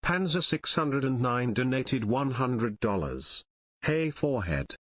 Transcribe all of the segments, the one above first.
Panzer 609 donated $100. Hey forehead.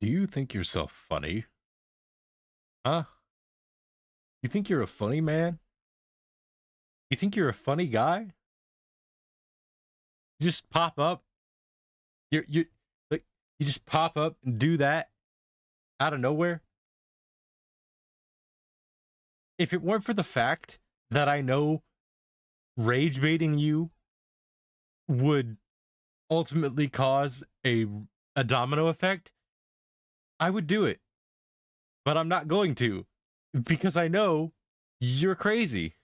Do you think yourself funny? Huh? You think you're a funny man? You think you're a funny guy? You just pop up. You like you just pop up and do that out of nowhere? If it weren't for the fact that I know rage baiting you would ultimately cause a domino effect, I would do it. But I'm not going to, because I know you're crazy.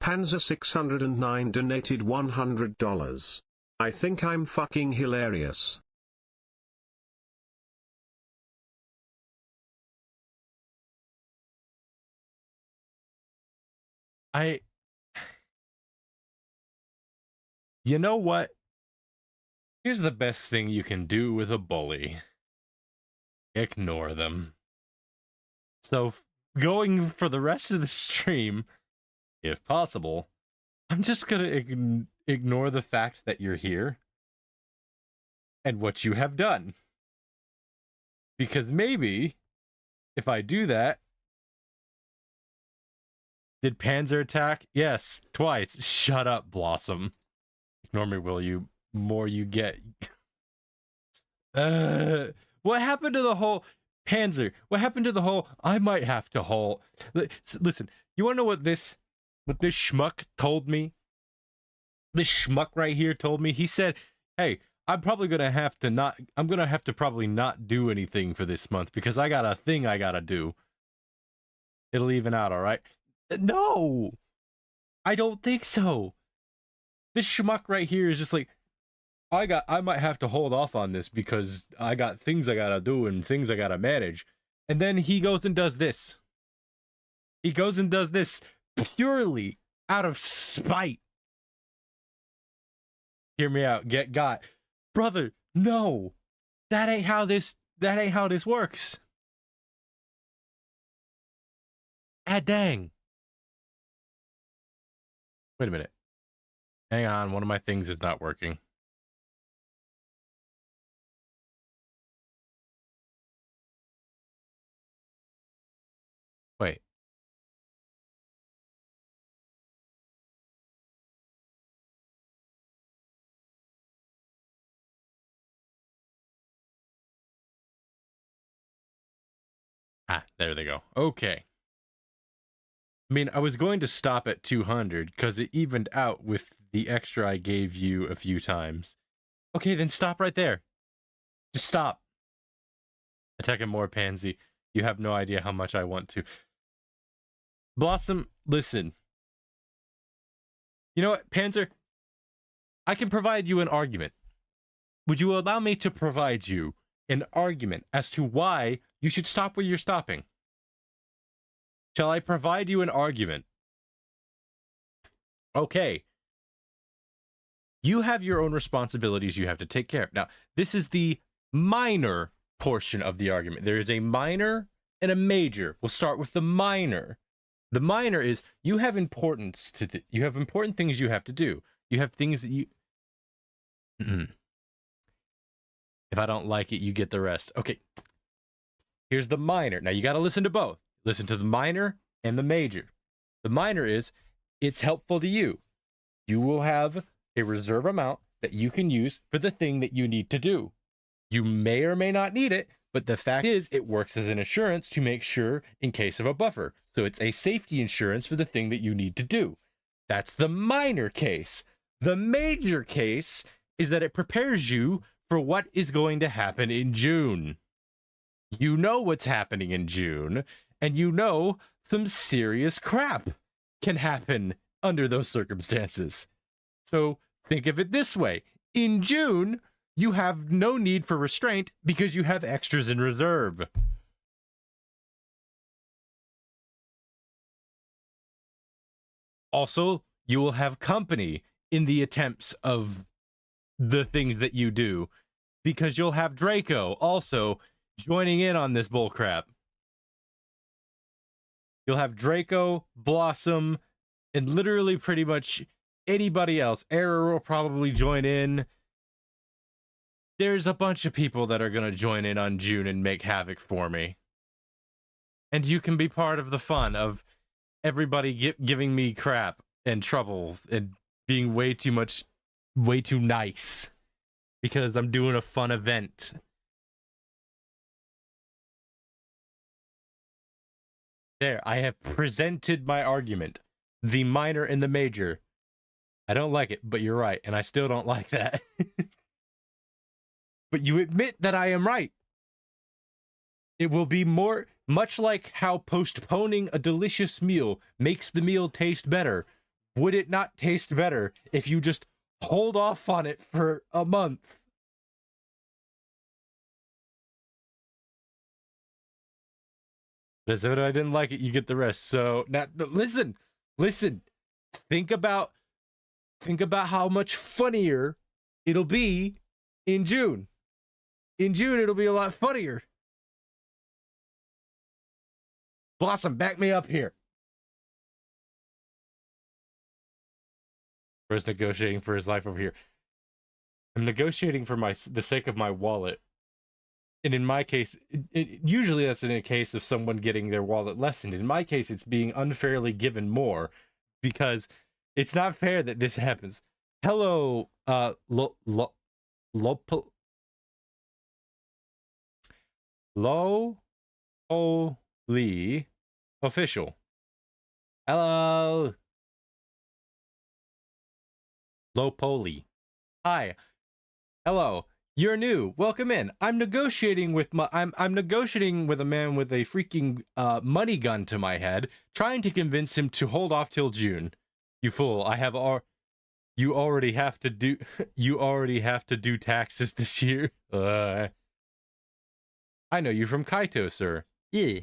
Panzer 609 donated $100. I think I'm fucking hilarious. You know what? Here's the best thing you can do with a bully. Ignore them. So, going for the rest of the stream, if possible, I'm just gonna ignore the fact that you're here and what you have done. Because maybe, if I do that... Did Panzer attack? Yes, twice. Shut up, Blossom. Ignore me, will you? More you get. What happened to the whole... Panzer, what happened to the whole... I might have to halt. Listen, you wanna know what this schmuck told me? This schmuck right here told me. He said, hey, I'm probably gonna have to probably not do anything for this month because I got a thing I gotta do. It'll even out, all right? No, I don't think so. This schmuck right here is just like, I might have to hold off on this because I got things I gotta do and things I gotta manage. And then he goes and does this. He goes and does this purely out of spite. Hear me out. Get got. Brother, no. That ain't how this works. Ah, dang. Wait a minute. Hang on, one of my things is not working. Wait. Ah, there they go. Okay. I mean, I was going to stop at 200 because it evened out with the extra I gave you a few times. Okay, then stop right there. Just stop. Attacking more Pansy. You have no idea how much I want to. Blossom, listen. You know what, Panzer? I can provide you an argument. Would you allow me to provide you an argument as to why you should stop where you're stopping? Shall I provide you an argument? Okay. You have your own responsibilities you have to take care of. Now, this is the minor portion of the argument. There is a minor and a major. We'll start with the minor. The minor is you have importance to you have important things you have to do. You have things that you If I don't like it, you get the rest. Okay. Here's the minor. Now you got to listen to both. Listen to the minor and the major. The minor is it's helpful to you. You will have a reserve amount that you can use for the thing that you need to do. You may or may not need it, but the fact is it works as an insurance to make sure in case of a buffer. So it's a safety insurance for the thing that you need to do. That's the minor case. The major case is that it prepares you for what is going to happen in June. You know what's happening in June, and you know some serious crap can happen under those circumstances. So think of it this way. In June, you have no need for restraint because you have extras in reserve. Also, you will have company in the attempts of the things that you do because you'll have Draco also joining in on this bullcrap. You'll have Draco, Blossom, and literally pretty much anybody else. Error will probably join in. There's a bunch of people that are going to join in on June and make havoc for me. And you can be part of the fun of everybody giving me crap and trouble and being way too nice because I'm doing a fun event. There, I have presented my argument. The minor and the major. I don't like it, but you're right, and I still don't like that. But you admit that I am right. It will be much like how postponing a delicious meal makes the meal taste better. Would it not taste better if you just hold off on it for a month? If I didn't like it, you get the rest. So now, listen. Think about how much funnier it'll be in June. In June, it'll be a lot funnier. Blossom, back me up here. Where's negotiating for his life over here? I'm negotiating for the sake of my wallet. And in my case, usually that's in a case of someone getting their wallet lessened. In my case, it's being unfairly given more because it's not fair that this happens. Hello, Lee official. Hello. Lopoli. Hi. Hello. You're new. Welcome in. I'm negotiating with I'm negotiating with a man with a freaking money gun to my head, trying to convince him to hold off till June. You fool! You already have to do you already have to do taxes this year. I know you from Kaito, sir. Yeah.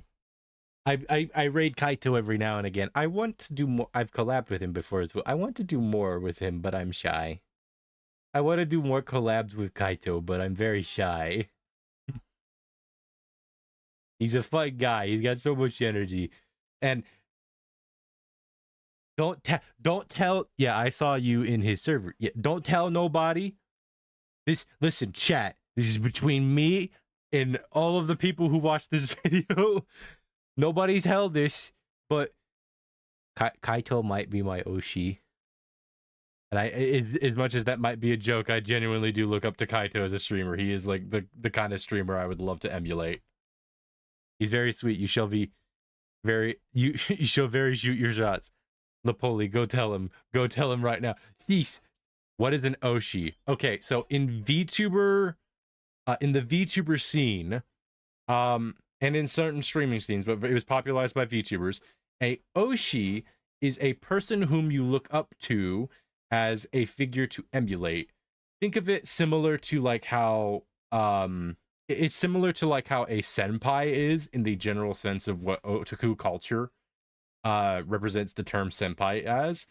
I raid Kaito every now and again. I want to do more. I've collabed with him before as well. I want to do more with him, but I'm shy. I want to do more collabs with Kaito, but I'm very shy. He's a fun guy. He's got so much energy. And don't tell. Yeah, I saw you in his server. Yeah, don't tell nobody. Listen, chat. This is between me and all of the people who watch this video. Nobody's held this, but Kaito might be my Oshi. And as much as that might be a joke, I genuinely do look up to Kaito as a streamer. He is like the kind of streamer I would love to emulate. He's very sweet. You shall you shall very shoot your shots. Napoli, go tell him. Go tell him right now. Cease. What is an Oshi? Okay, so in VTuber, in the VTuber scene, and in certain streaming scenes, but it was popularized by VTubers, a Oshi is a person whom you look up to as a figure to emulate. Think of it similar to like how it's similar to like how a senpai is in the general sense of what otaku culture represents the term senpai as,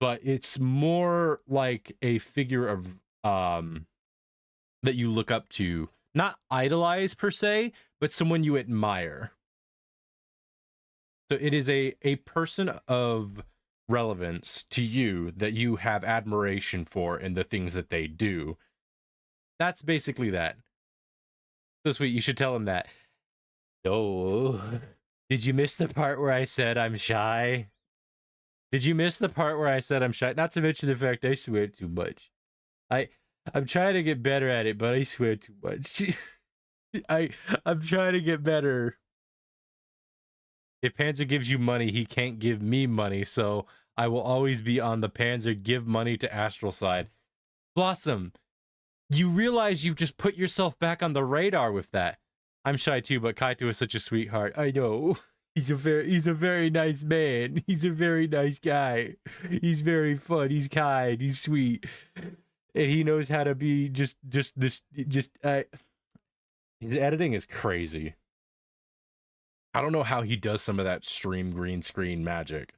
but it's more like a figure of that you look up to, not idolize per se, but someone you admire. So it is a person of relevance to you that you have admiration for in the things that they do. That's basically that. So sweet, you should tell him that. Oh, did you miss the part where I said I'm shy? Did you miss the part where I said I'm shy? Not to mention the fact I swear too much. I'm trying to get better at it, but I swear too much. I'm trying to get better. If Panzer gives you money, he can't give me money, so I will always be on the Panzer give money to Astral side. Blossom, you realize you've just put yourself back on the radar with that. I'm shy too, but Kaito is such a sweetheart. I know. He's a very nice man. He's a very nice guy. He's very fun. He's kind. He's sweet. And he knows how to be his editing is crazy. I don't know how he does some of that stream green screen magic.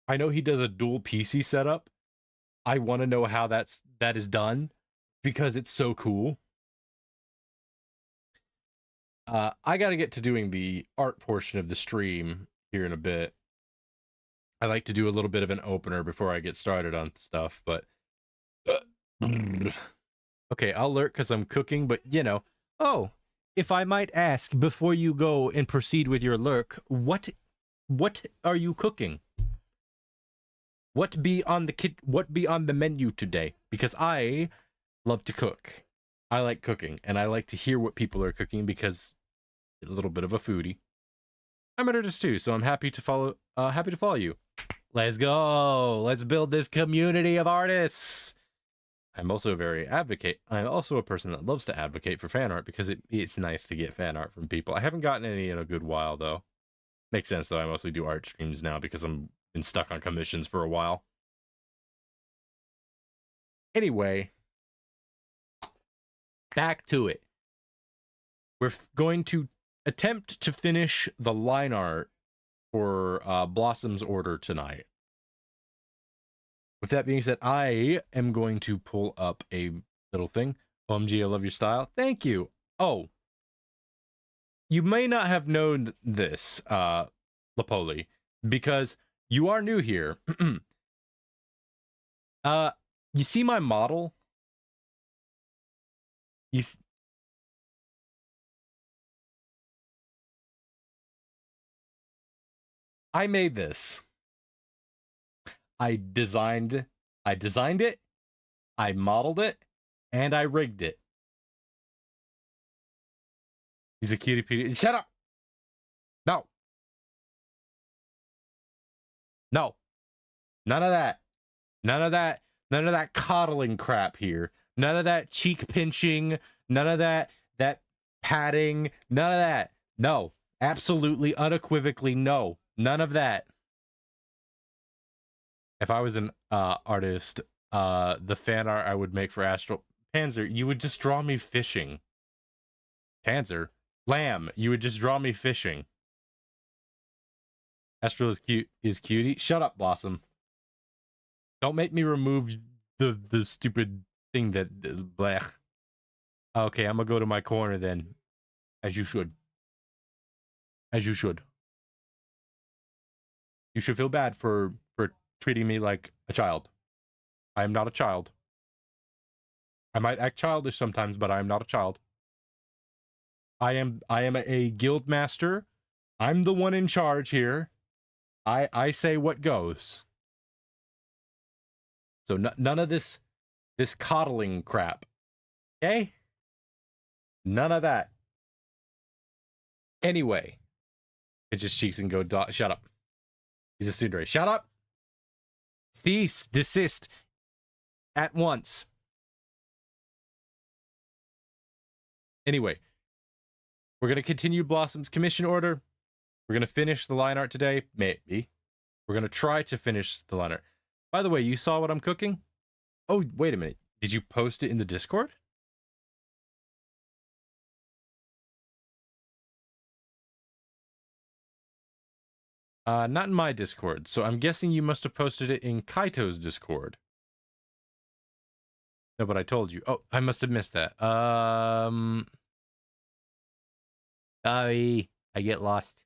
I know he does a dual PC setup. I want to know how that is done because it's so cool. I got to get to doing the art portion of the stream here in a bit. I like to do a little bit of an opener before I get started on stuff, but okay, I'll lurk because I'm cooking, but you know. Oh, if I might ask, before you go and proceed with your lurk, what are you cooking? What be on the menu today? Because I love to cook. I like cooking, and I like to hear what people are cooking because I'm a little bit of a foodie. I'm an artist too, so I'm happy to follow you. Let's go. Let's build this community of artists. I'm also I'm also a person that loves to advocate for fan art because it's nice to get fan art from people. I haven't gotten any in a good while though. Makes sense though. I mostly do art streams now because I'm been stuck on commissions for a while. Anyway, back to it. We're going to attempt to finish the line art for Blossom's order tonight. With that being said, I am going to pull up a little thing. OMG, I love your style. Thank you. Oh, you may not have known this, Lapoli, because you are new here. You see my model? I made this. I designed it, I modeled it, and I rigged it. He's a cutie patootie. Shut up! No. No. None of that. None of that coddling crap here. None of that cheek pinching. None of that patting. None of that. No. Absolutely, unequivocally, no. None of that. If I was an artist, the fan art I would make for Astral Panzer, you would just draw me fishing. Panzer? Lamb, you would just draw me fishing. Astral is cute. Is cutie? Shut up, Blossom. Don't make me remove the stupid thing that blech. Okay, I'm gonna go to my corner then. As you should. As you should. You should feel bad for treating me like a child. I am not a child. I might act childish sometimes, but I am not a child. I am a guild master. I'm the one in charge here. I say what goes. So none of this coddling crap. Okay? None of that. Anyway. Pinch his cheeks and go, shut up. He's a tsundere. Shut up! Cease, desist, at once. Anyway, we're going to continue Blossom's commission order. We're going to finish the line art today. Maybe. We're going to try to finish the line art. By the way, you saw what I'm cooking? Oh, wait a minute. Did you post it in the Discord? Not in my Discord, so I'm guessing you must have posted it in Kaito's Discord. No, but I told you. Oh, I must have missed that. Sorry, I get lost.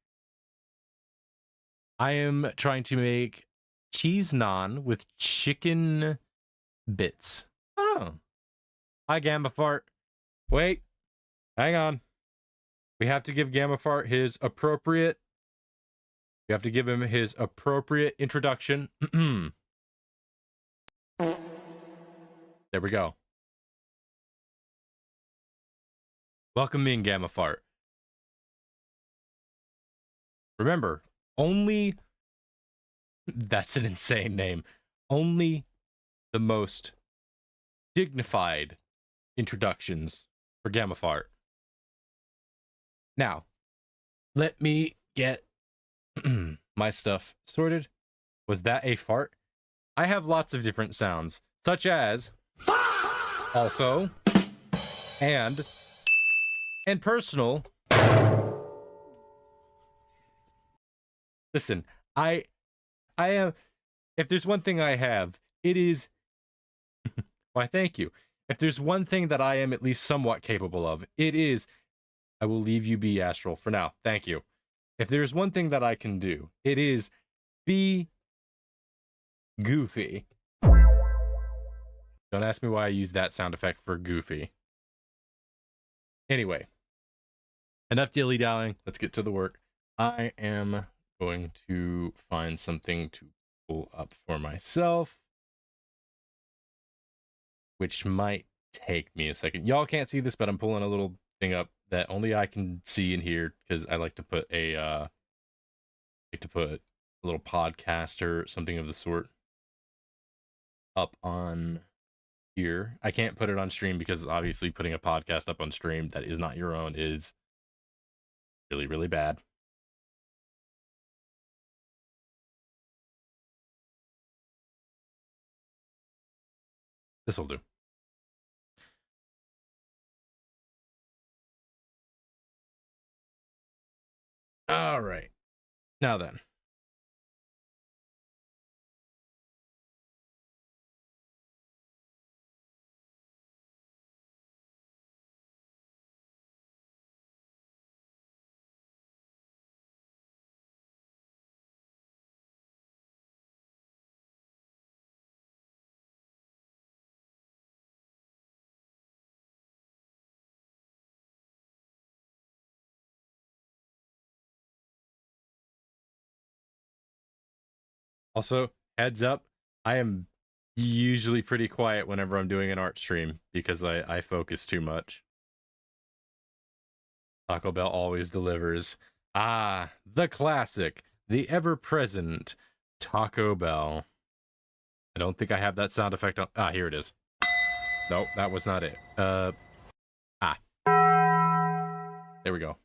I am trying to make cheese naan with chicken bits. Oh. Hi, Gamma Fart. Wait. Hang on. We have to give Gamma Fart his appropriate... We have to give him his appropriate introduction. There we go. Welcome in, Gamma Fart. Remember, only... That's an insane name. Only the most dignified introductions for Gamma Fart. Now, let me get my stuff sorted. Was that a fart? I have lots of different sounds, such as also and personal. Listen, I am, if there's one thing I have, it is why thank you. If there's one thing that I am at least somewhat capable of, it is I will leave you be, Astral, for now. Thank you. If there's one thing that I can do, it is be goofy. Don't ask me why I use that sound effect for goofy. Anyway, enough dilly-dallying. Let's get to the work. I am going to find something to pull up for myself, which might take me a second. Y'all can't see this, but I'm pulling a little thing up that only I can see and hear because I like to put a little podcast or something of the sort up on here. I can't put it on stream because obviously putting a podcast up on stream that is not your own is really, really bad. This'll do. All right. Now then. Also, heads up, I am usually pretty quiet whenever I'm doing an art stream because I focus too much. Taco Bell always delivers. Ah, the classic, the ever-present Taco Bell. I don't think I have that sound effect on... Ah, here it is. Nope, that was not it. There we go.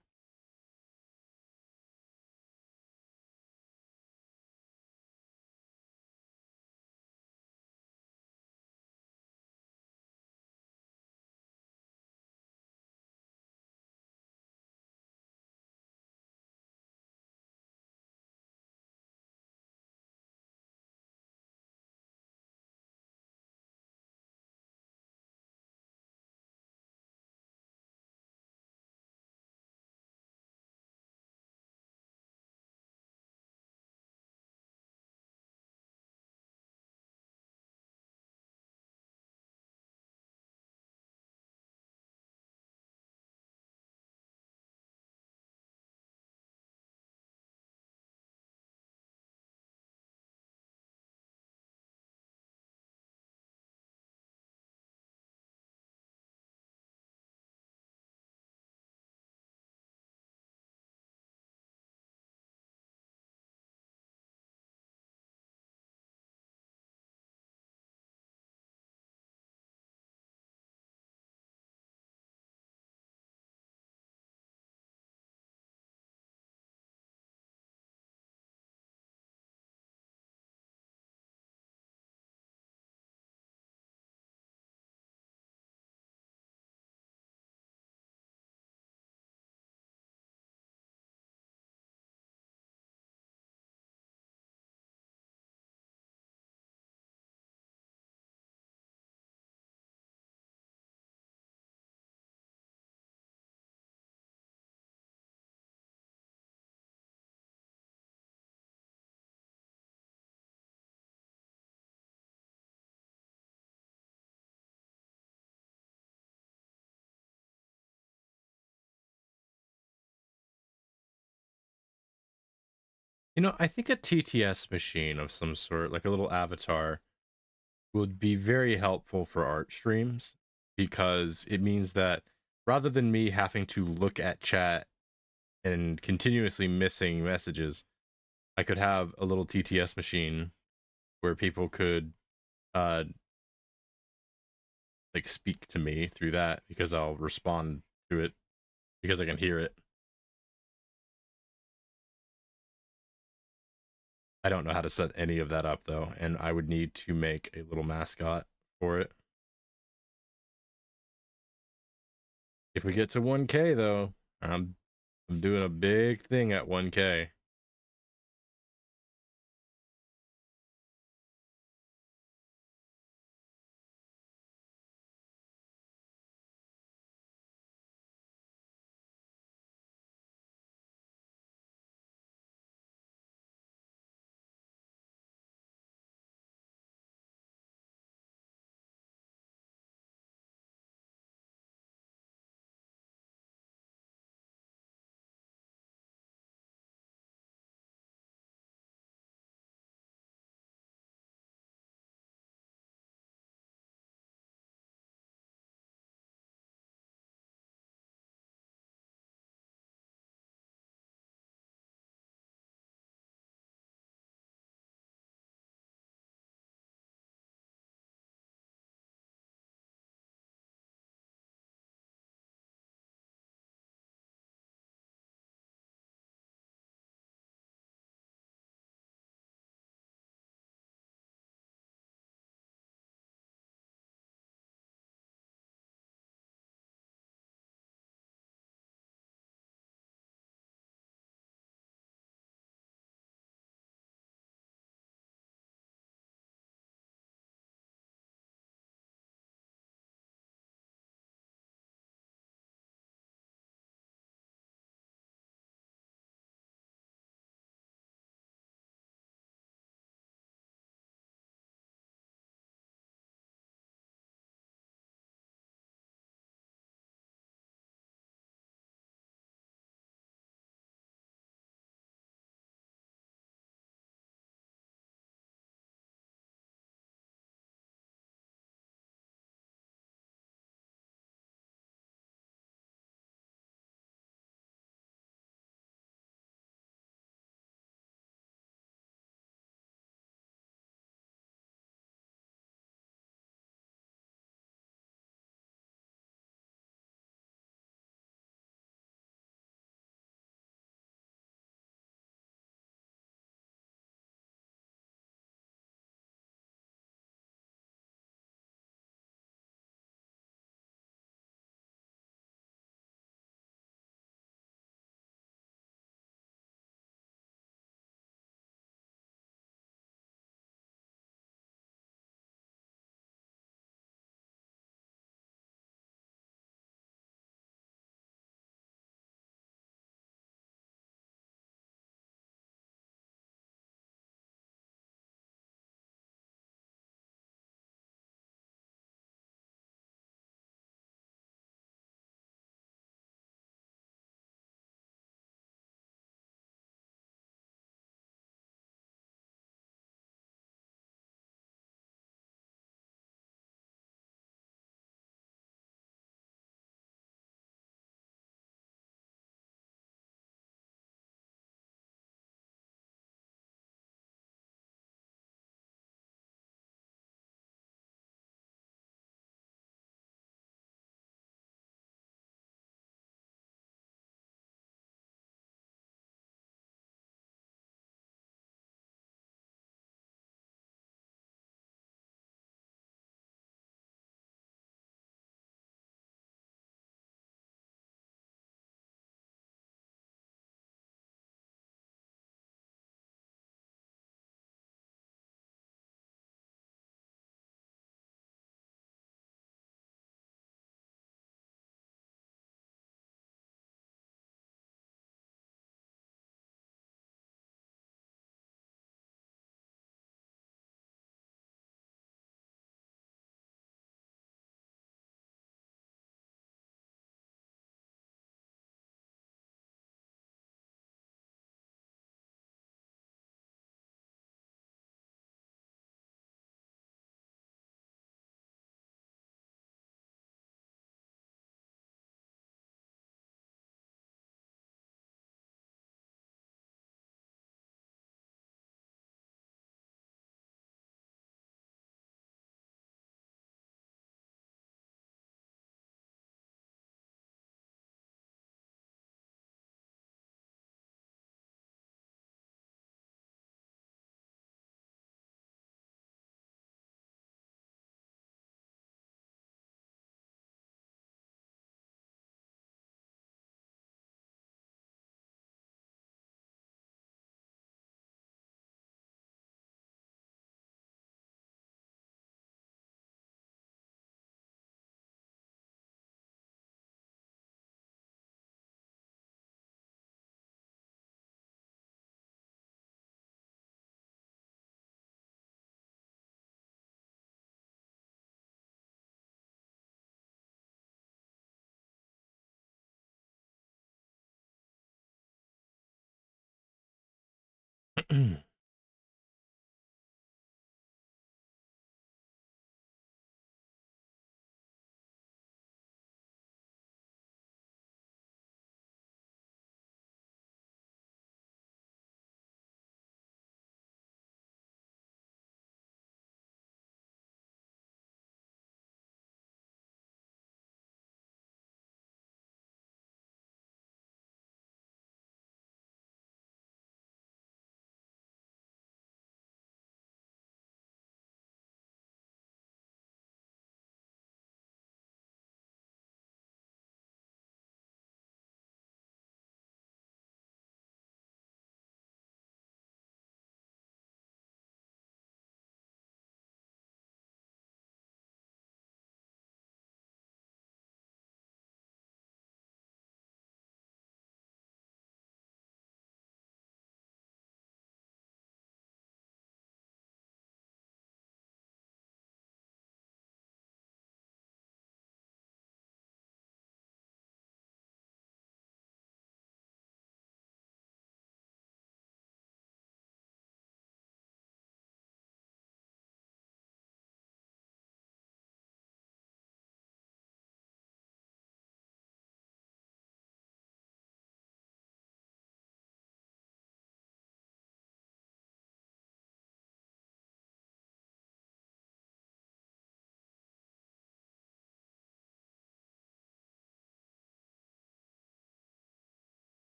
You know, I think a TTS machine of some sort, like a little avatar, would be very helpful for art streams because it means that rather than me having to look at chat and continuously missing messages, I could have a little TTS machine where people could uh like speak to me through that because I'll respond to it because I can hear it. I don't know how to set any of that up though, and I would need to make a little mascot for it. If we get to 1K though, I'm doing a big thing at 1K.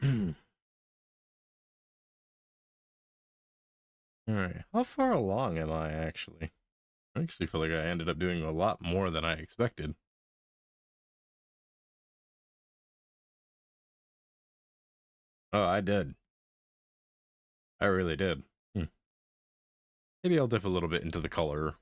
Alright, how far along am I actually? I actually feel like I ended up doing a lot more than I expected. Oh, I did. I really did. Maybe I'll dip a little bit into the color.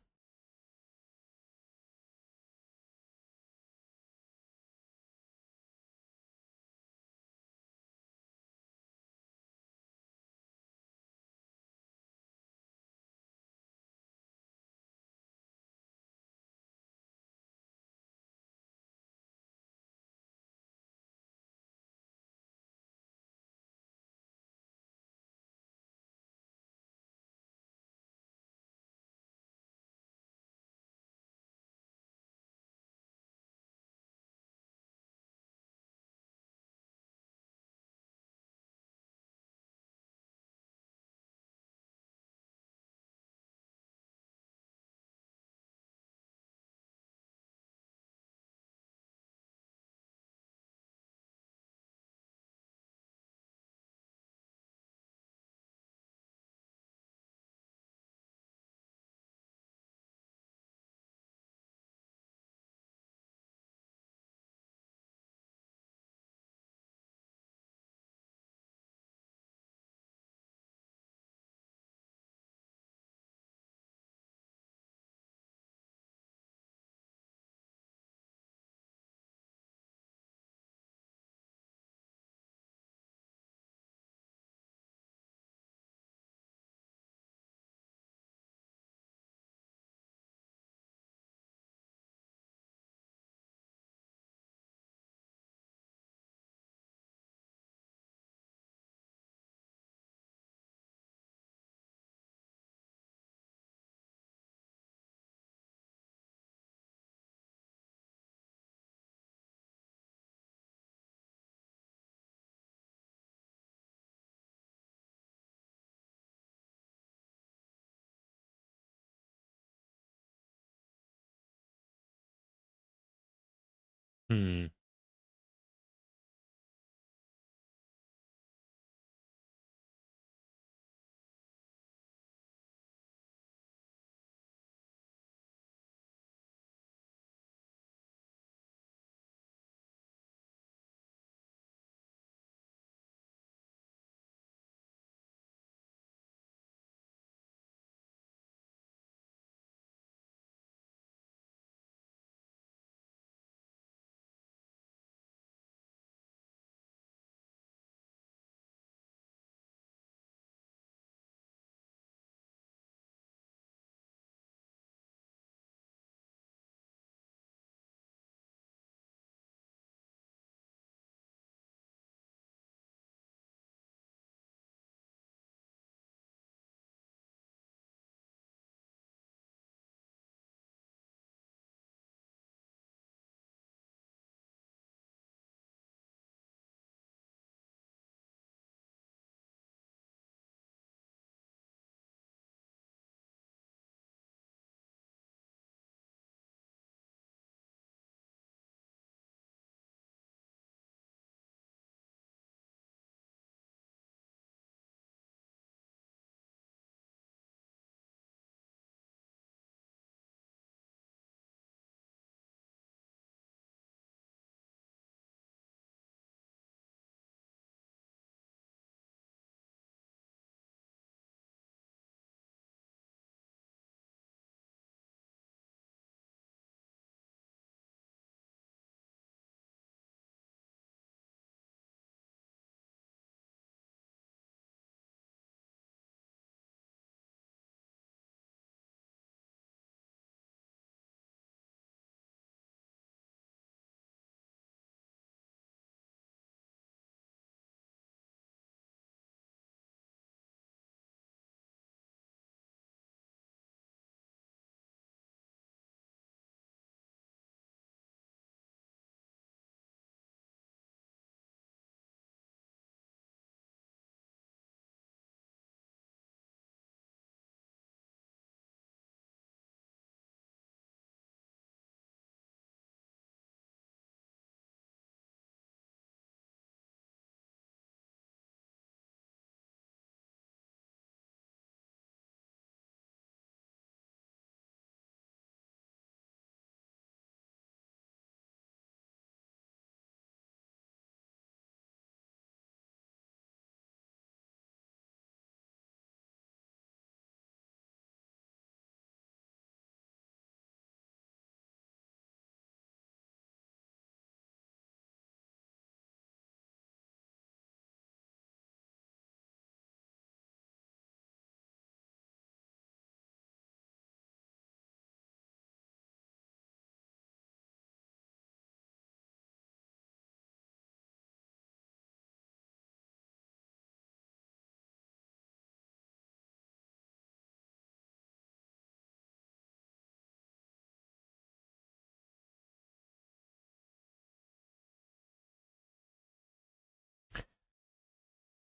Hmm.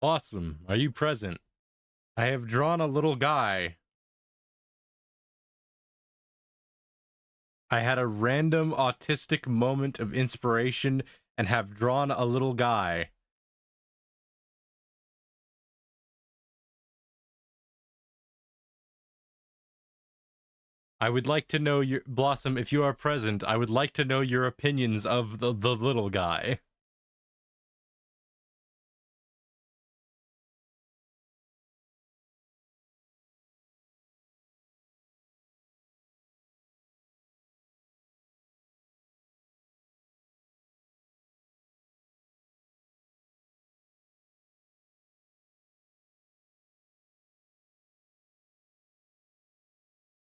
Awesome. Are you present? I have drawn a little guy. I had a random autistic moment of inspiration and have drawn a little guy. I would like to know your Blossom, if you are present, I would like to know your opinions of the little guy.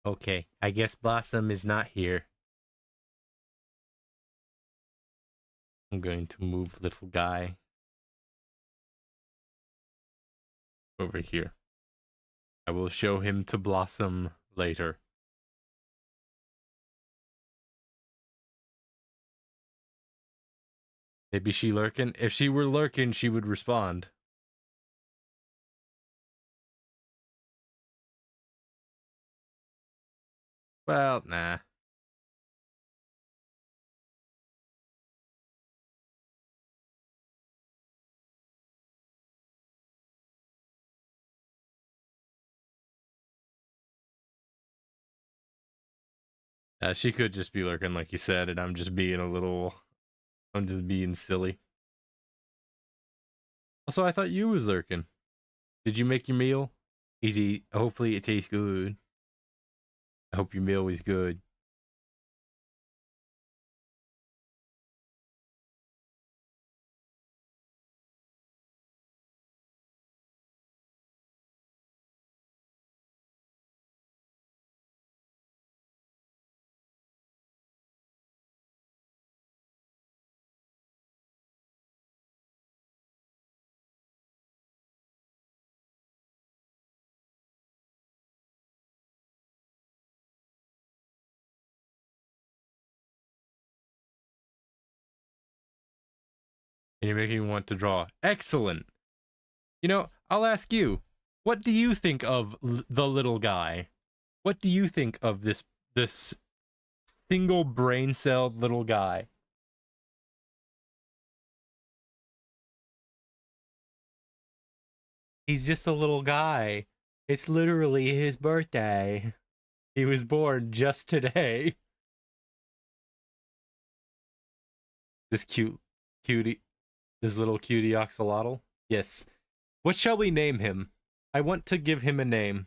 Okay, I guess Blossom is not here. I'm going to move little guy over here. I will show him to Blossom later. Maybe she lurking? If she were lurking, she would respond. Well, nah. She could just be lurking, like you said, and I'm just being silly. Also, I thought you was lurking. Did you make your meal? Easy. Hopefully it tastes good. I hope your meal was good. And you're making me want to draw. Excellent. You know, I'll ask you, what do you think of the little guy? What do you think of this single brain-celled little guy? He's just a little guy. It's literally his birthday. He was born just today. This cutie, this little cutie oxalotl. Yes. What shall we name him? I want to give him a name.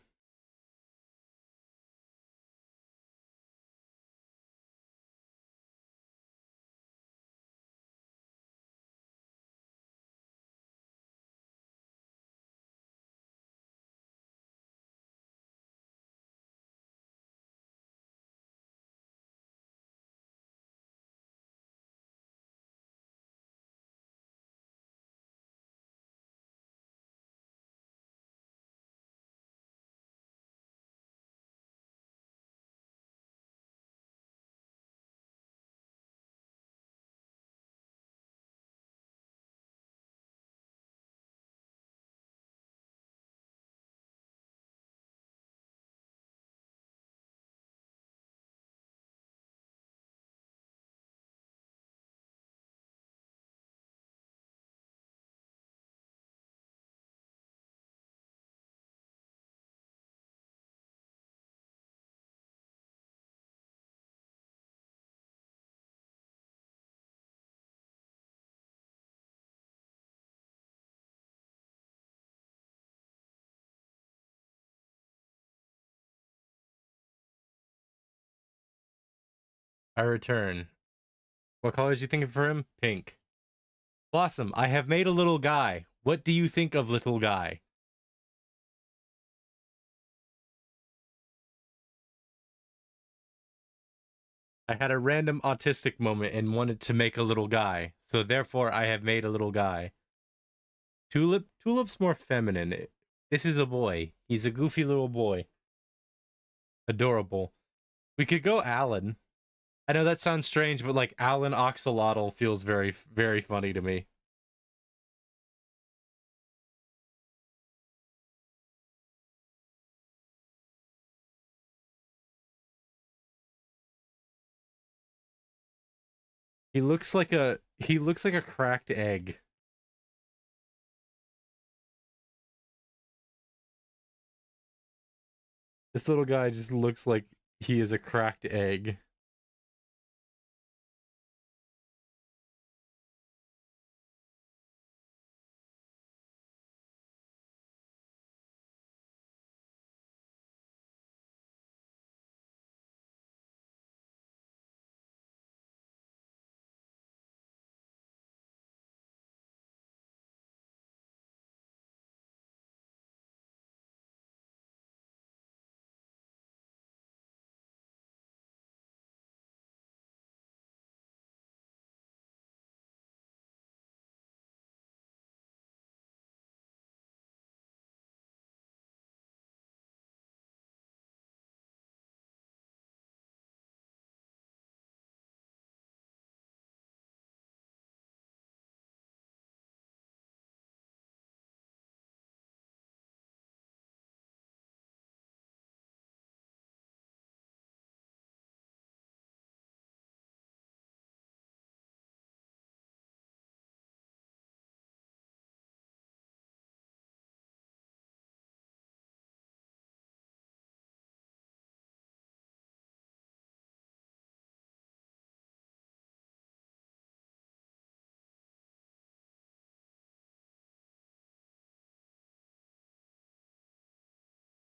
I return. What colors you thinking for him? Pink. Blossom, I have made a little guy. What do you think of little guy? I had a random autistic moment and wanted to make a little guy, so therefore I have made a little guy. Tulip's more feminine. This is a boy. He's a goofy little boy. Adorable. We could go Alan. I know that sounds strange, but like Alan Oxalotl feels very, very funny to me. He looks like a cracked egg. This little guy just looks like he is a cracked egg.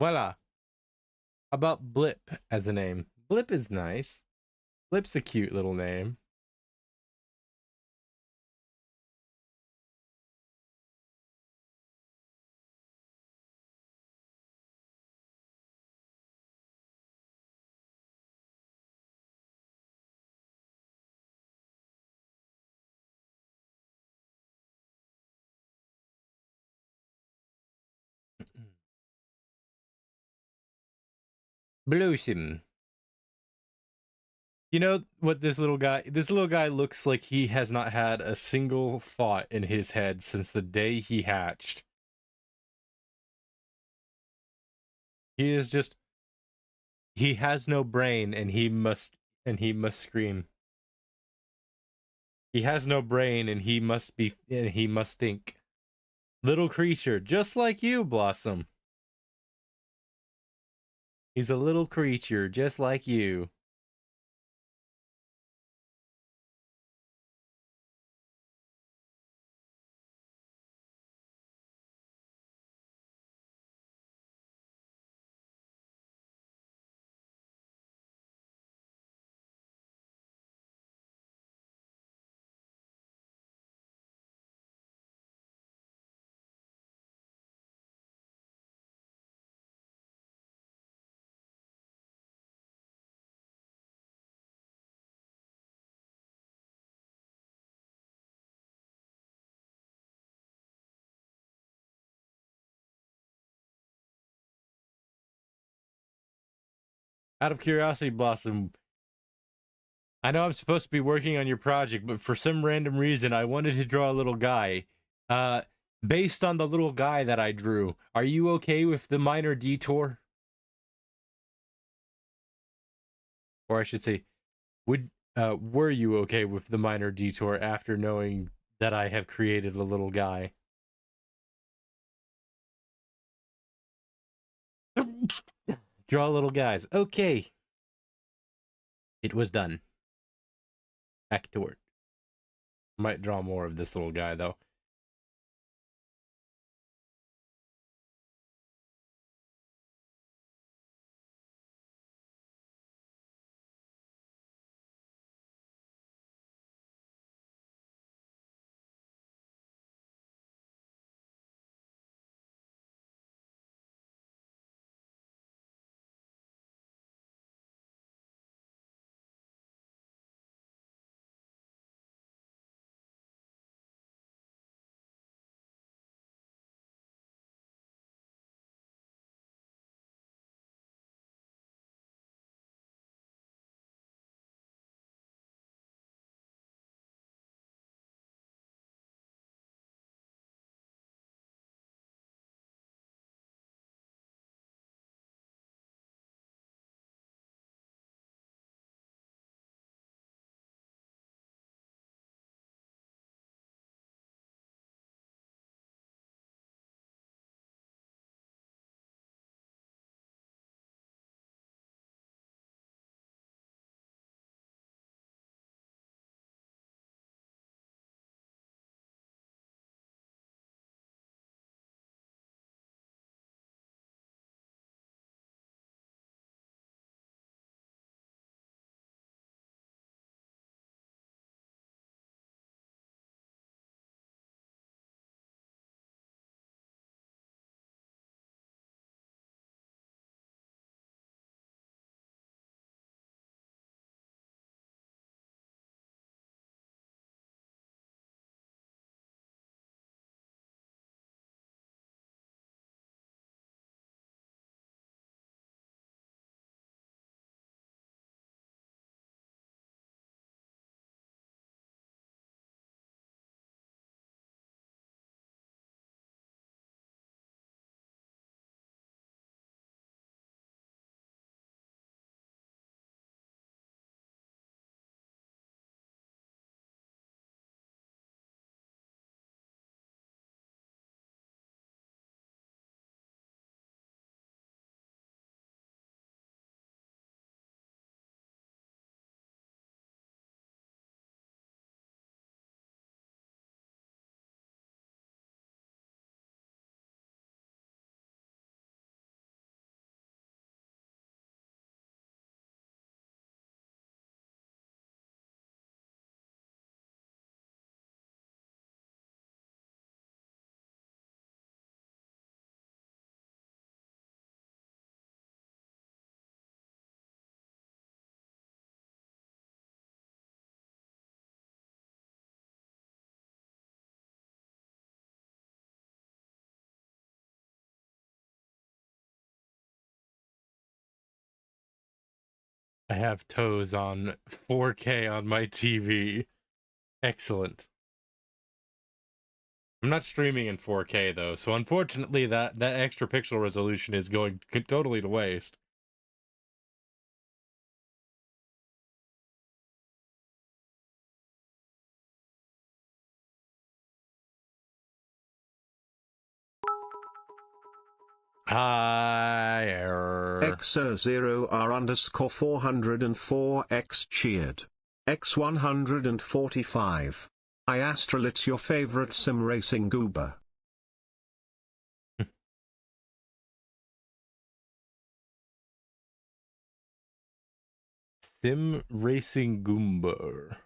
Voila. How about Blip as a name? Blip is nice. Blip's a cute little name. Blossom. You know what this little guy? This little guy looks like he has not had a single thought in his head since the day he hatched. He is just he has no brain and he must scream. He has no brain and he must think. Little creature, just like you, Blossom. He's a little creature, just like you. Out of curiosity, Blossom, I know I'm supposed to be working on your project, but for some random reason, I wanted to draw a little guy. Uh, Based on the little guy that I drew, are you okay with the minor detour? Or I should say, were you okay with the minor detour after knowing that I have created a little guy? Draw little guys. Okay. It was done. Back to work. Might draw more of this little guy, though. I have toes on 4K on my TV. Excellent. I'm not streaming in 4K though, so unfortunately that extra pixel resolution is going totally to waste. Hi, error. XR0R underscore 404X cheered. X145. I Astral, it's your favorite sim racing goober. Sim Racing Goomba.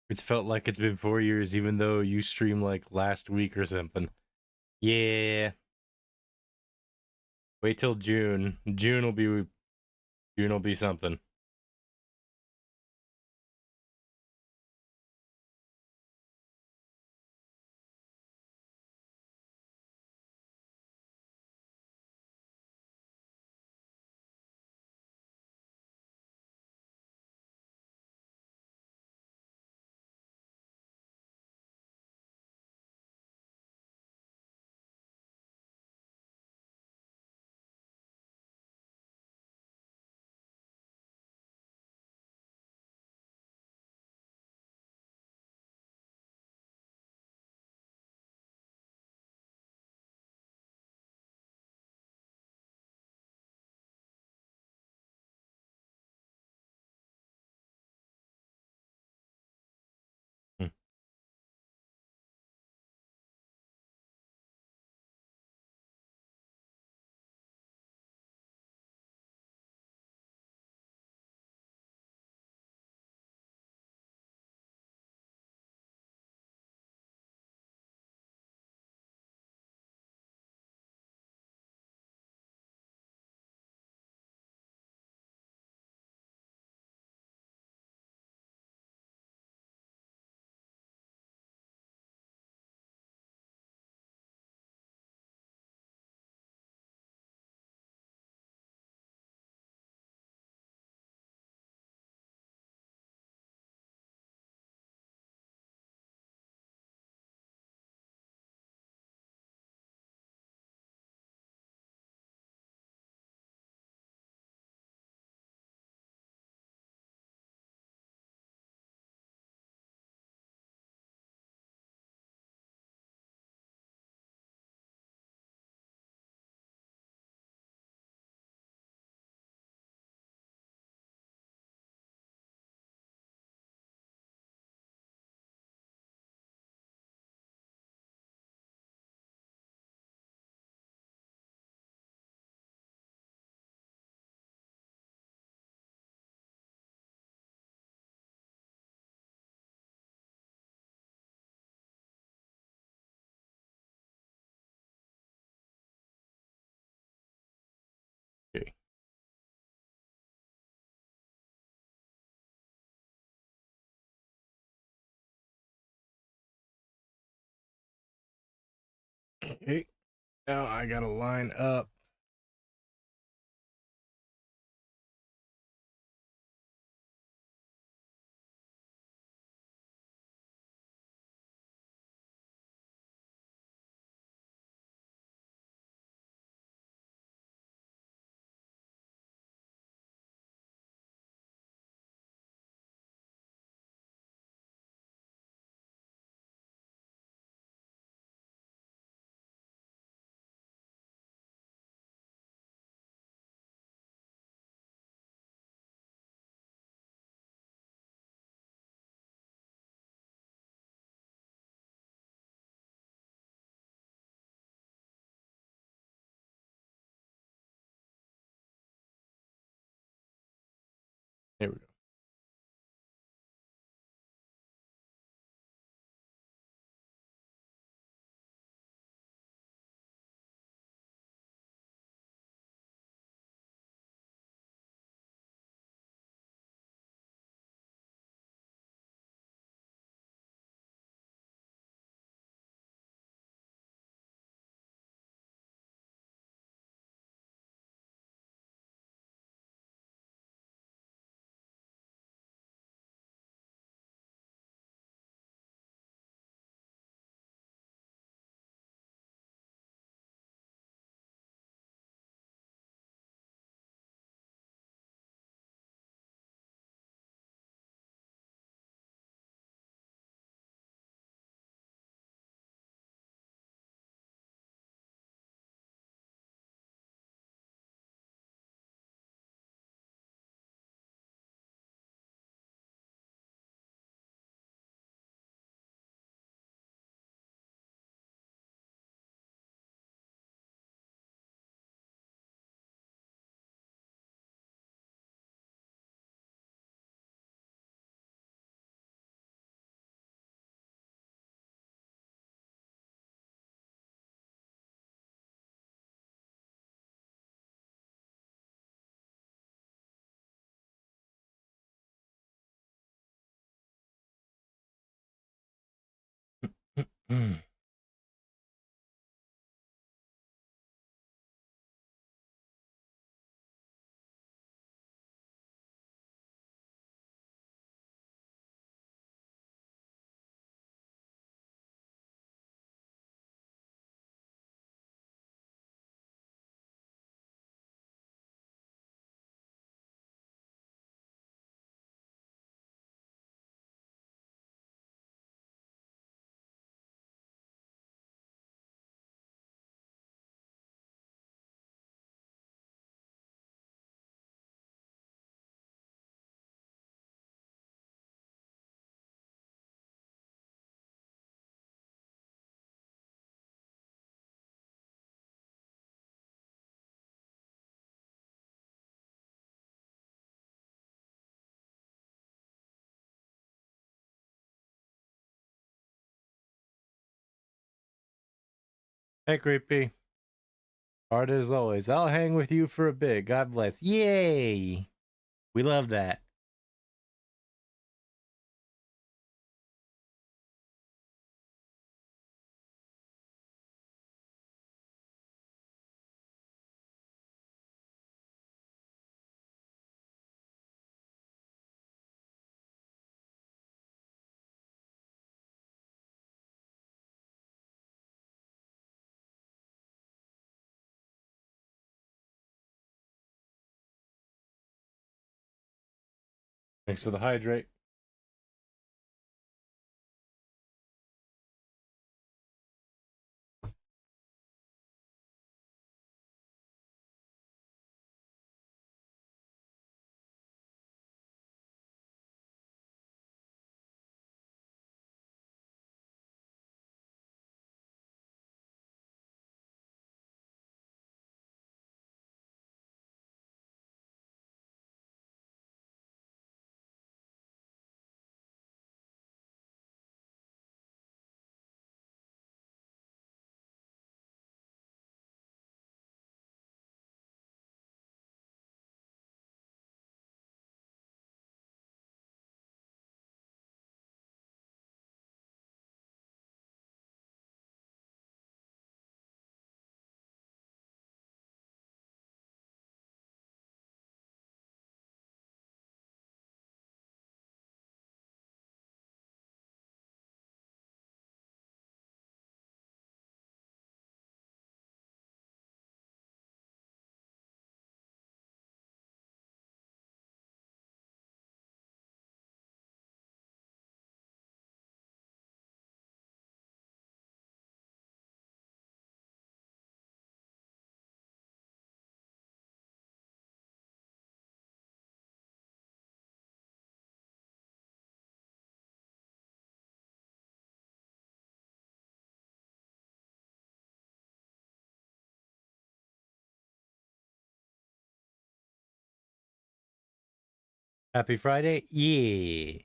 It's felt like it's been 4 years, even though you streamed like last week or something. Yeah. Wait till June. June will be something. Hmm. Okay. Okay. Now I gotta line up. There we go. Hey, Creepy. Hard as always. I'll hang with you for a bit. God bless. Yay! We love that. Thanks for the hydrate. Happy Friday. Yeah.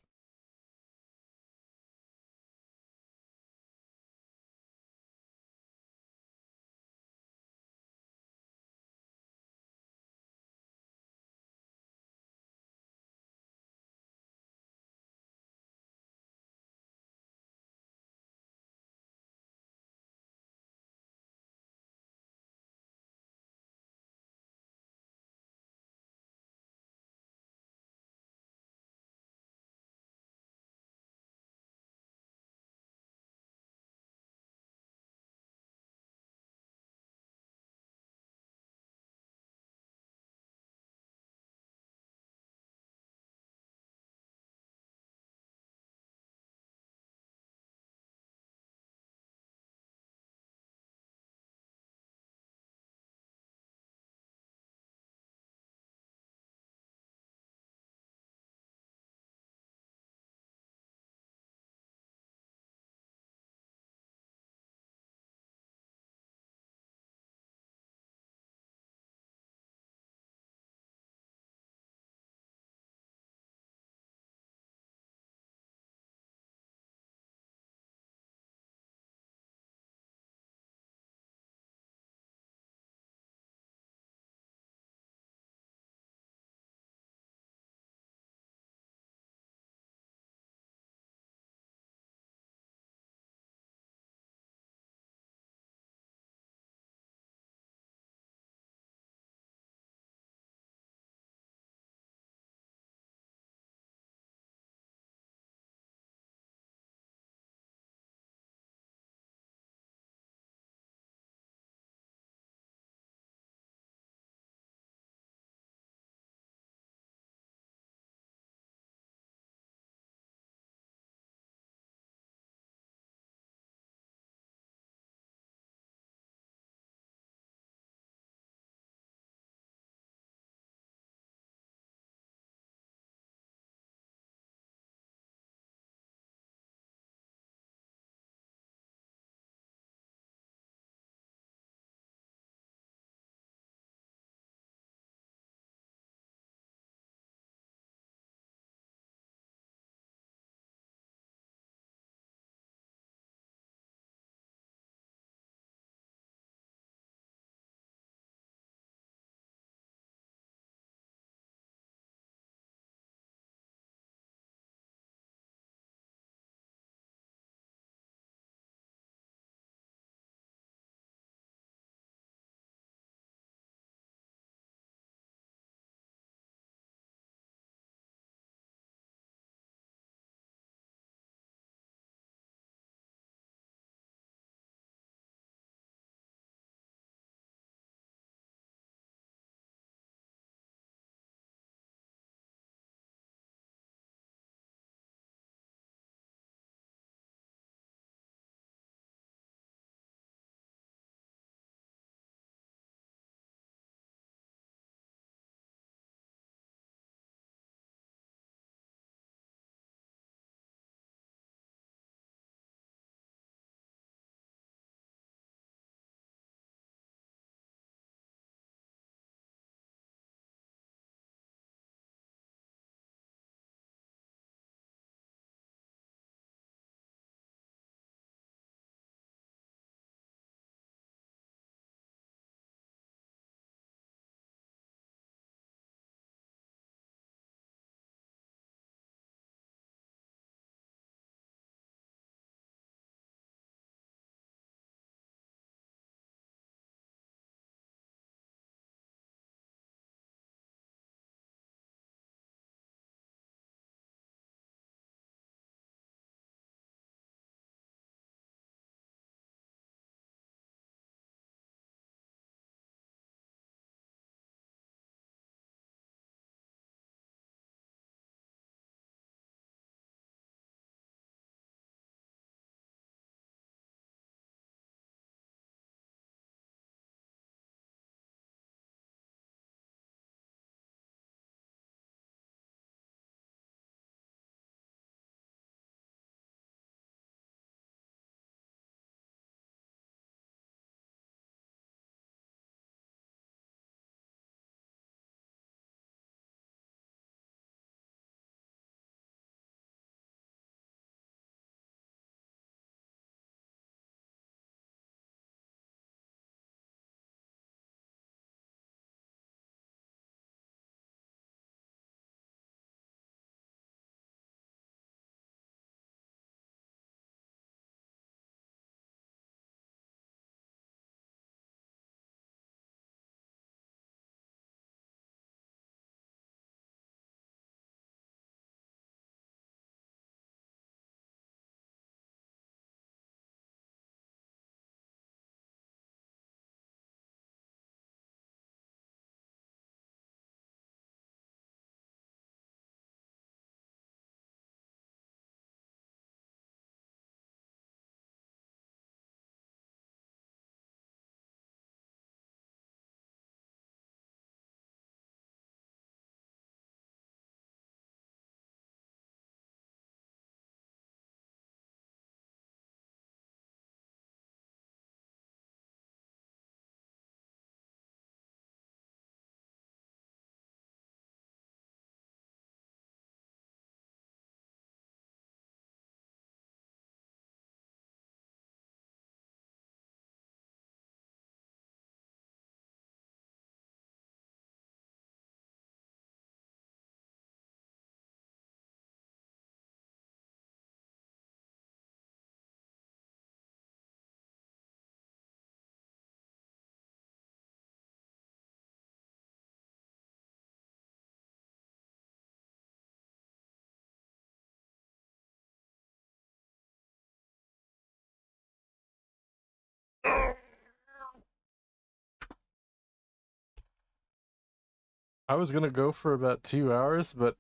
I was gonna go for about 2 hours, but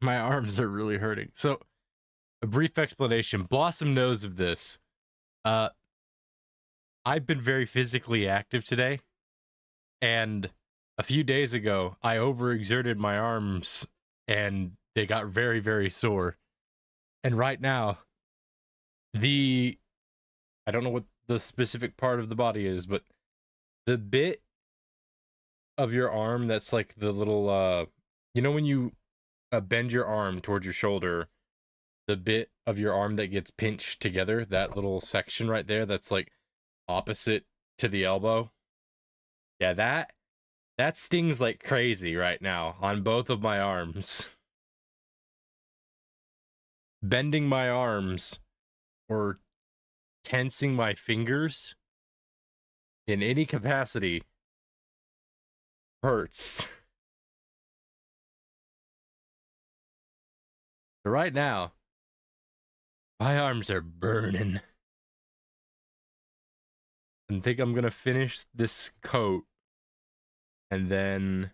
my arms are really hurting. So, a brief explanation. Blossom knows of this. Uh, I've been very physically active today, and a few days ago, I overexerted my arms, and they got very, very sore. And right now, I don't know what the specific part of the body is, but the bit of your arm that's like the little, when you bend your arm towards your shoulder, the bit of your arm that gets pinched together, that little section right there that's like opposite to the elbow. Yeah, that stings like crazy right now on both of my arms. Bending my arms or tensing my fingers in any capacity hurts. So right now, my arms are burning. I think I'm gonna finish this coat and then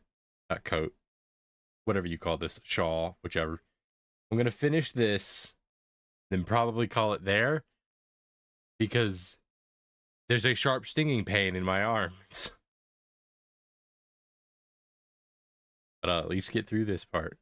not coat, whatever you call this, shawl, whichever. I'm gonna finish this, then probably call it there because there's a sharp stinging pain in my arms. But I'll at least get through this part.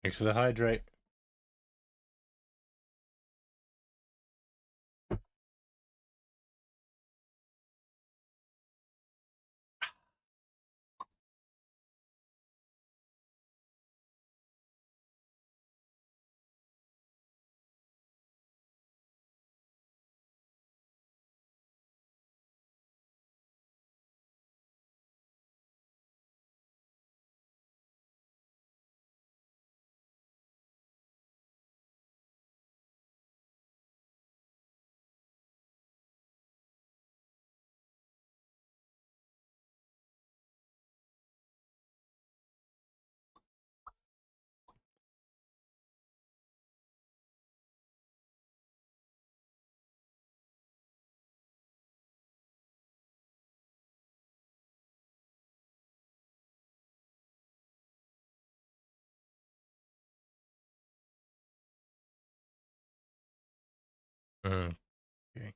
Thanks for the hydrate. Okay.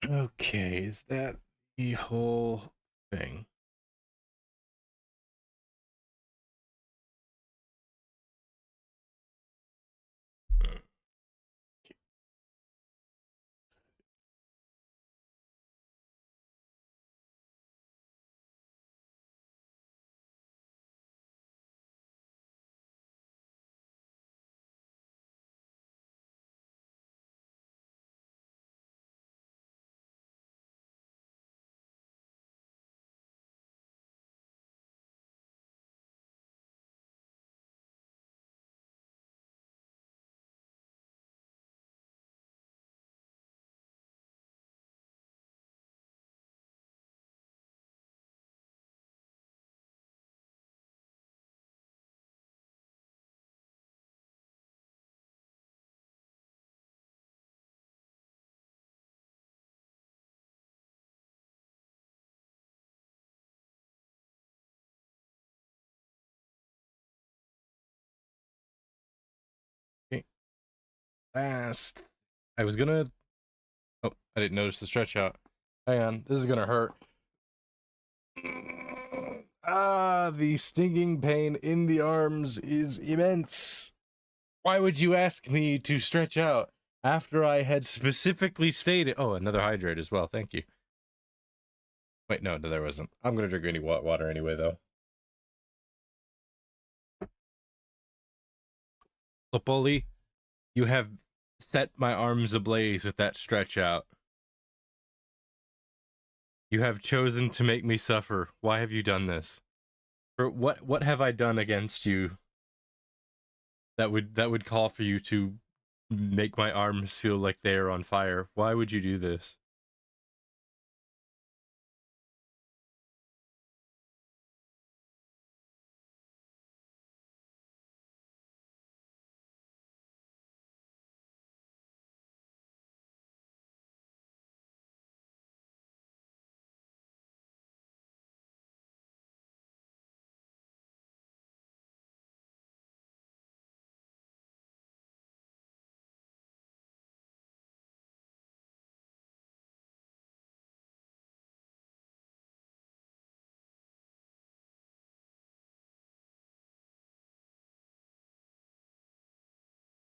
Okay, is that the whole thing? last. I was gonna. Oh, I didn't notice the stretch out. Hang on, this is gonna hurt. Ah, the stinging pain in the arms is immense. Why would you ask me to stretch out after I had specifically stated? Oh, another hydrate as well. Thank you. Wait, no, there wasn't. I'm gonna drink any water anyway, though. Lopoli, you have set my arms ablaze with that stretch out. You have chosen to make me suffer. Why have you done this? Or what have I done against you that would call for you to make my arms feel like they are on fire? Why would you do this?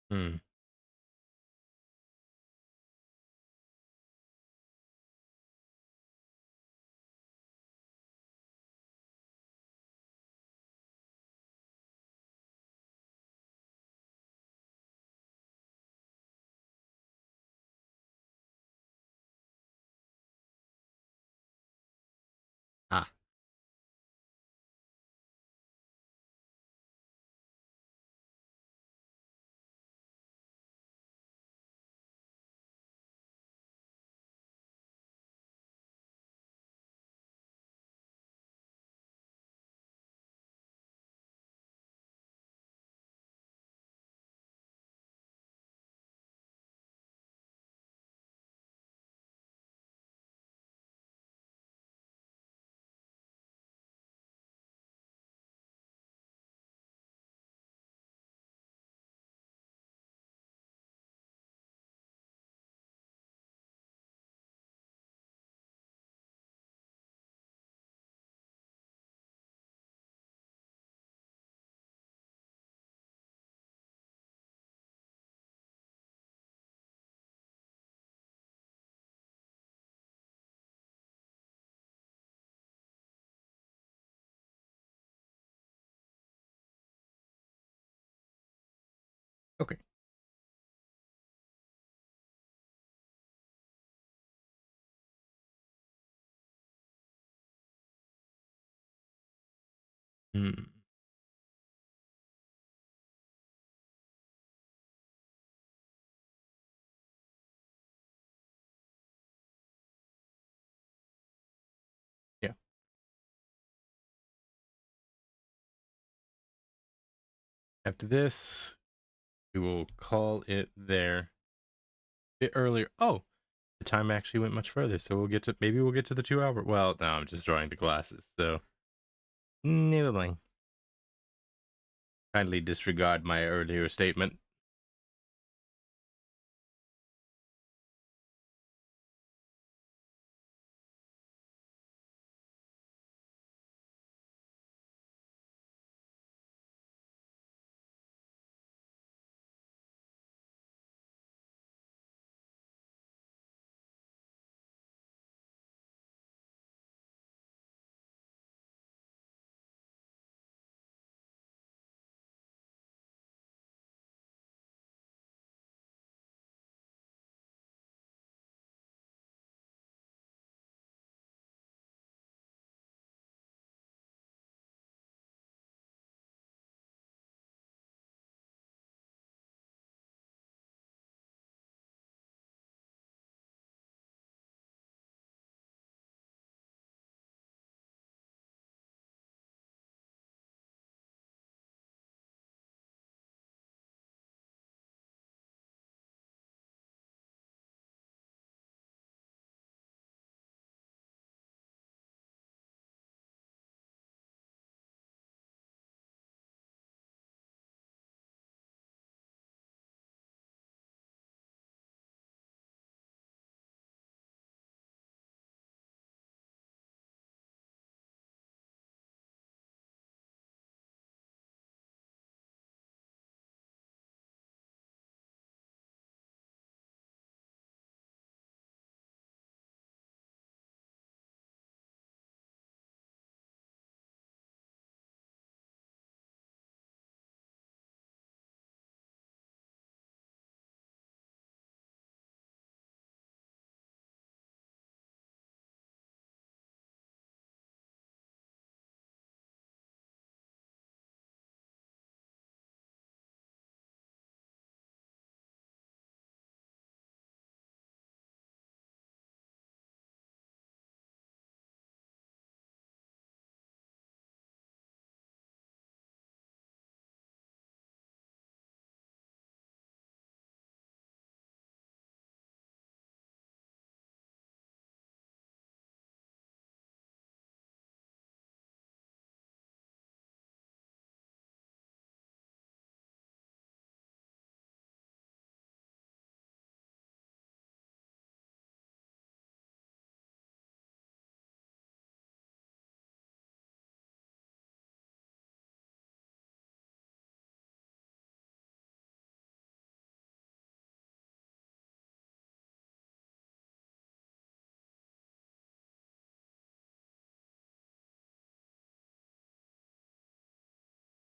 Hmm. Ah. Okay. Hmm. Yeah. After this, we will call it there. A bit earlier. Oh, the time actually went much further, so maybe we'll get to the 2 hour. Well, no, I'm just drawing the glasses, so never mind. Kindly disregard my earlier statement.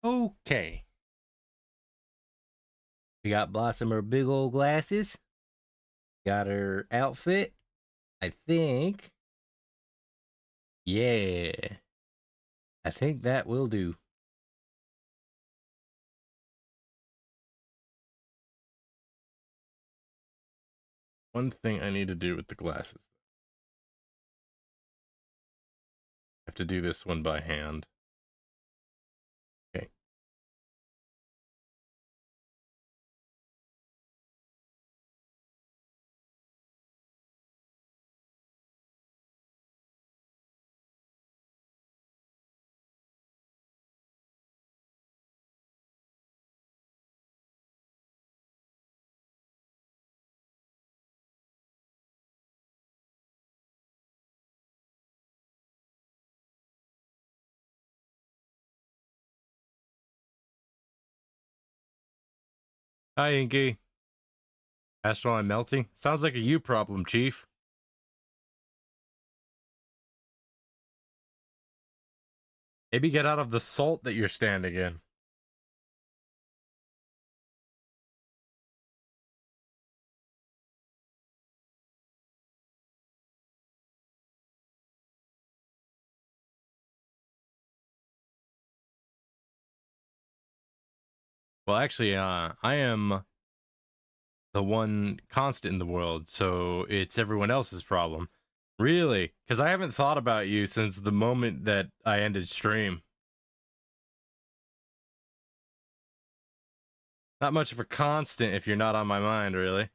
Okay. We got Blossom her big old glasses. Got her outfit. I think. Yeah. I think that will do. One thing I need to do with the glasses. I have to do this one by hand. Okay. Hi, Inky. Astral, I'm melting. Sounds like a you problem, Chief. Maybe get out of the salt that you're standing in. Well, actually, I am the one constant in the world, so it's everyone else's problem. Really? Because I haven't thought about you since the moment that I ended stream. Not much of a constant if you're not on my mind, really.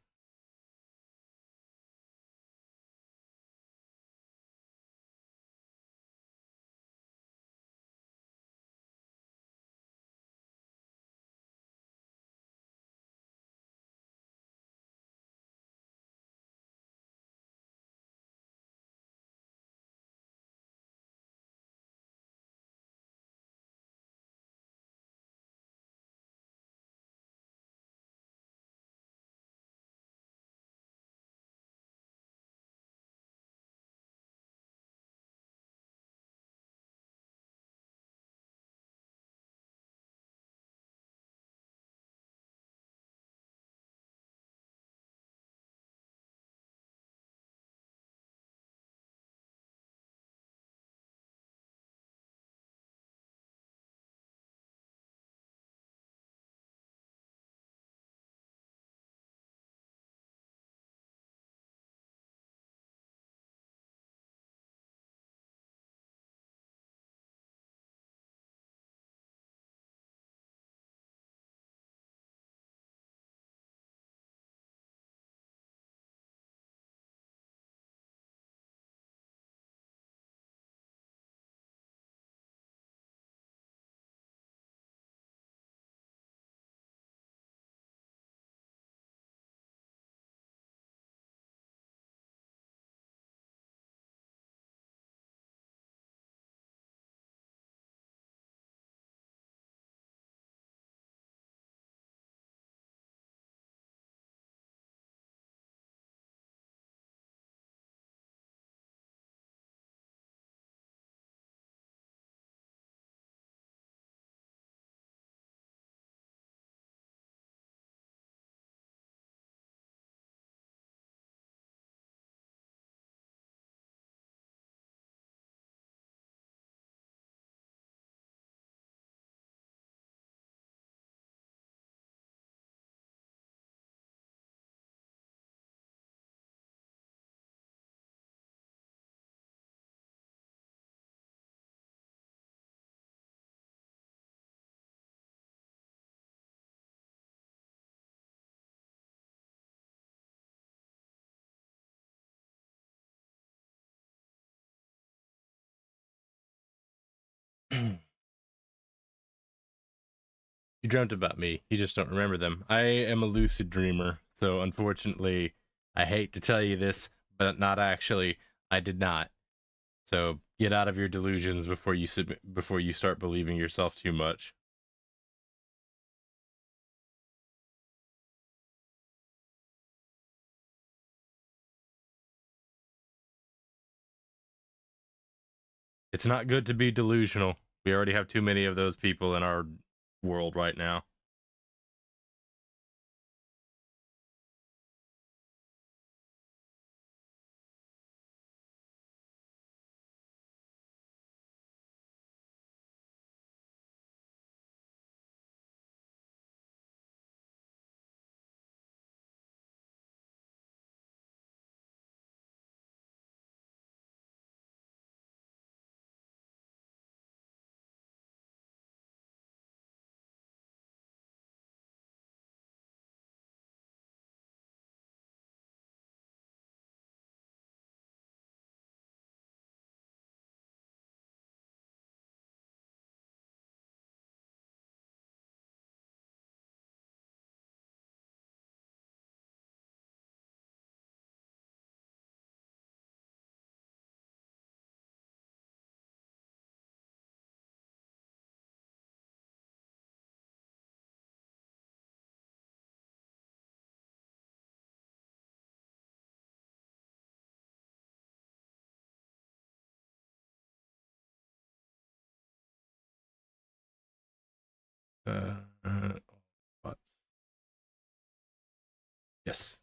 You dreamt about me. You just don't remember them. I am a lucid dreamer, so unfortunately, I hate to tell you this, but not actually. I did not. So get out of your delusions before you start believing yourself too much. It's not good to be delusional. We already have too many of those people in our world right now. What? Yes.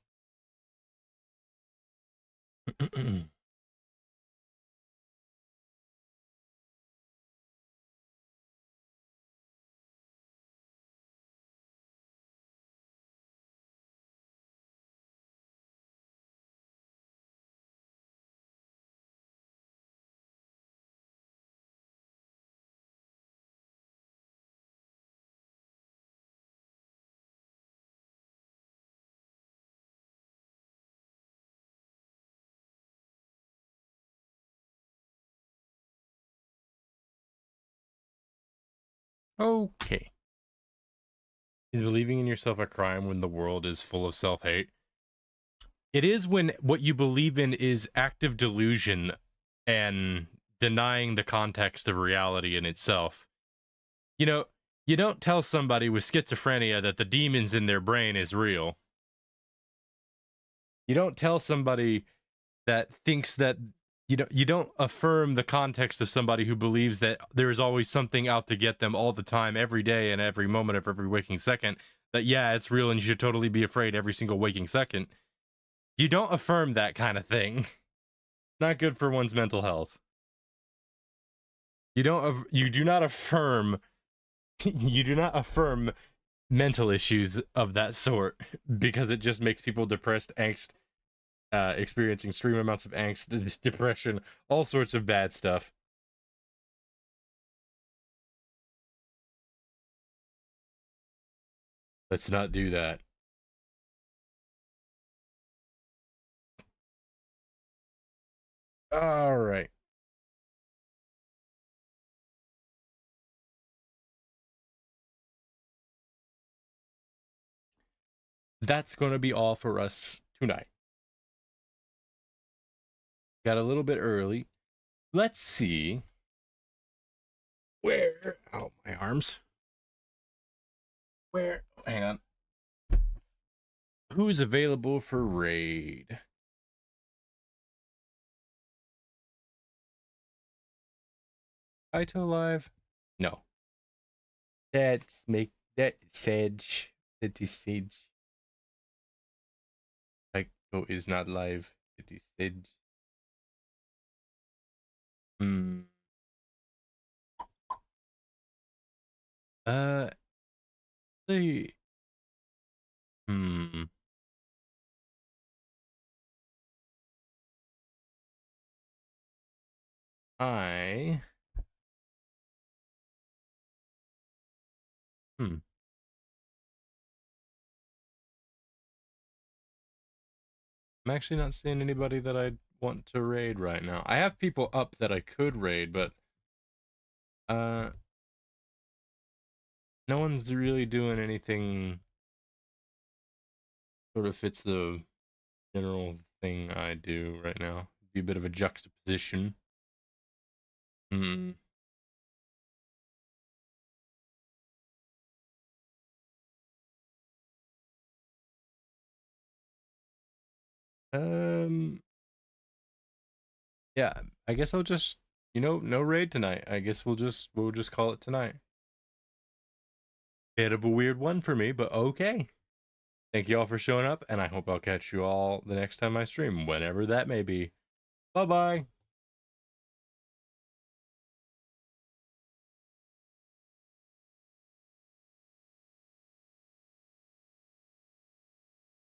Okay. Is believing in yourself a crime when the world is full of self-hate? It is when what you believe in is active delusion and denying the context of reality in itself. You know, you don't tell somebody with schizophrenia that the demons in their brain is real. You don't tell somebody that thinks that you don't affirm the context of somebody who believes that there is always something out to get them all the time, every day and every moment of every waking second, that yeah, it's real and you should totally be afraid every single waking second. You don't affirm that kind of thing. Not good for one's mental health. You do not affirm you do not affirm mental issues of that sort, because it just makes people depressed, angst, experiencing extreme amounts of angst, depression, all sorts of bad stuff. Let's not do that. All right. That's going to be all for us tonight. Got a little bit early. Let's see. Where? Oh, my arms. Where? Hang on. Who's available for raid? Kaito live? No. That's make that Sage. That is Sage. Kaito is not live. It is Sage. Hmm. The. Hmm. I. Hmm. I'm actually not seeing anybody that I want to raid right now. I have people up that I could raid, but uh no one's really doing anything sort of fits the general thing I do right now. Be a bit of a juxtaposition. Hmm. Um yeah, I guess I'll just no raid tonight. I guess we'll just call it tonight. Bit of a weird one for me, but okay. Thank you all for showing up, and I hope I'll catch you all the next time I stream, whenever that may be. Bye-bye.